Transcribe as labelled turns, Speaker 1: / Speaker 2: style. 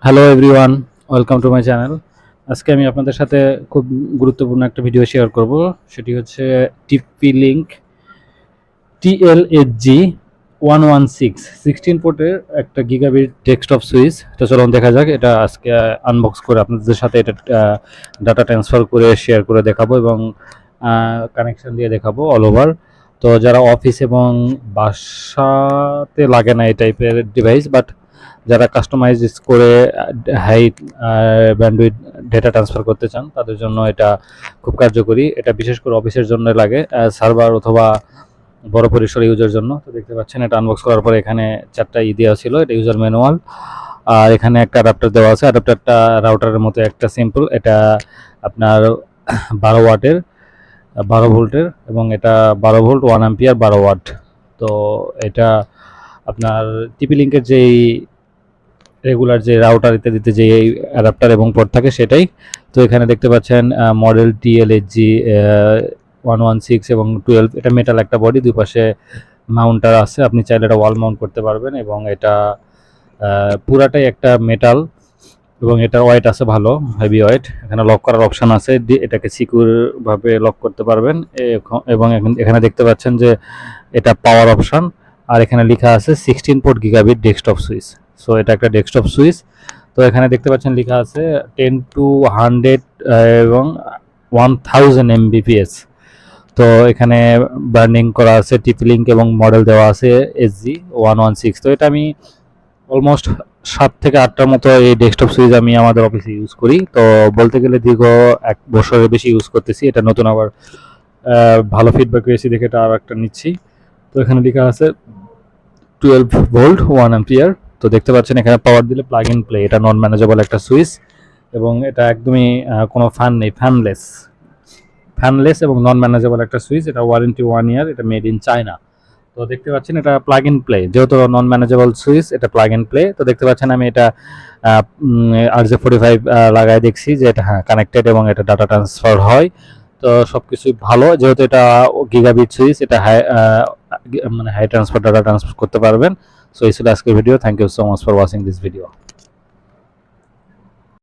Speaker 1: Hello everyone, welcome to my channel. আজকে আমি আপনাদের সাথে খুব গুরুত্বপূর্ণ একটা ভিডিও শেয়ার করব। সেটি হচ্ছে টিপি লিঙ্ক TLHG 116 16 পোর্টের একটা গিগাবিট ডেস্কটপ সুইচ। এটা চলুন দেখা যাক। এটা আজকে আনবক্স করে আপনাদের সাথে এটা ডাটা ট্রান্সফার করে শেয়ার করে দেখাবো এবং কানেকশন দিয়ে দেখাবো অল ওভার। তো যারা অফিস এবং বাসাতে লাগে না এই টাইপের ডিভাইস, বাট যারা কাস্টমাইজ করে হাই ব্যান্ডউইথ ডেটা ট্রান্সফার করতে চান তাদের জন্য এটা খুব কার্যকরী। এটা বিশেষ করে অফিসের জন্য লাগে, সার্ভার অথবা বড় পরিসর ইউজের জন্য। তো দেখতে পাচ্ছেন এটা আনবক্স করার পরে এখানে 4টা দেওয়া ছিল, এটা ইউজার ম্যানুয়াল। আর এখানে একটা অ্যাডাপ্টার দেওয়া আছে, অ্যাডাপ্টারটা রাউটারের মতো একটা সিম্পল। এটা আপনার 12 ওয়াটের 12 ভোল্টের এবং এটা 12 ভোল্ট 1 অ্যাম্পিয়ার 12 ওয়াট। তো এটা আপনার টিপি লিঙ্কের যেই রেগুলার যে রাউটার ইত্যাদিতে যে অ্যাডাপ্টার এবং পোর্ট থাকে সেটাই। তো এখানে দেখতে পাচ্ছেন মডেল TLHG 116 এবং 12। এটা মেটাল একটা বডি, দুই পাশে মাউন্টার আছে, আপনি চাইলে এটা ওয়াল মাউন্ট করতে পারবেন। এবং এটা পুরাটাই একটা মেটাল এবং এটার ওয়েট আছে ভালো, হেভি ওয়েট। এখানে লক করার অপশান আছে, এটাকে সিকিউর ভাবে লক করতে পারবেন। এবং এখানে দেখতে পাচ্ছেন যে এটা পাওয়ার অপশান। আর এখানে লেখা আছে 16 port gigabit desktop switch. So এটা একটা ডেস্কটপ সুইচ। তো এখানে দেখতে পাচ্ছেন লেখা আছে 10 to 100 এবং 1000 Mbps। তো এখানে ব্র্যান্ডিং করা আছে টিপি লিঙ্ক এবং মডেল দেওয়া আছে SG116। তো এটা আমি অলমোস্ট 7 থেকে 8টার মতো এই ডেস্কটপ সুইচ আমি আমাদের অফিসে ইউজ করি। তো বলতে গেলে দীর্ঘ 1 বছরের বেশি ইউজ করতেছি। এটা নতুন আবার ভালো ফিডব্যাক পেয়েছি দেখে এটা আর একটা নিচ্ছি। তো এখানে লেখা আছে 12 ভোল্ট 1 অ্যাম্পিয়ার। তো দেখতে পাচ্ছেন এখানে পাওয়ার দিলে প্লাগ ইন প্লে। এটা নন ম্যানেজেবল একটা সুইচ এবং এটা একদমই কোনো ফ্যান নেই, ফ্যানলেস এবং নন ম্যানেজেবল একটা সুইচ। এটা ওয়ারেন্টি 1 ইয়ার, এটা মেড ইন চায়না। তো দেখতে পাচ্ছেন এটা প্লাগ ইন প্লে, যেহেতু নন ম্যানেজেবল সুইচ এটা প্লাগ ইন প্লে। তো দেখতে পাচ্ছেন আমি এটা RJ45 লাগায় দেখছি যে এটা হ্যাঁ কানেক্টেড এবং এটা ডাটা ট্রান্সফার হয়। তো সবকিছুই ভালো, যেহেতু এটা গিগাবিট সুইচ, এটা হাই ট্রান্সফার ডাটা ট্রান্সফার করতে পারবেন। সো এই ছিল আজকের video. Thank you so much for watching this video.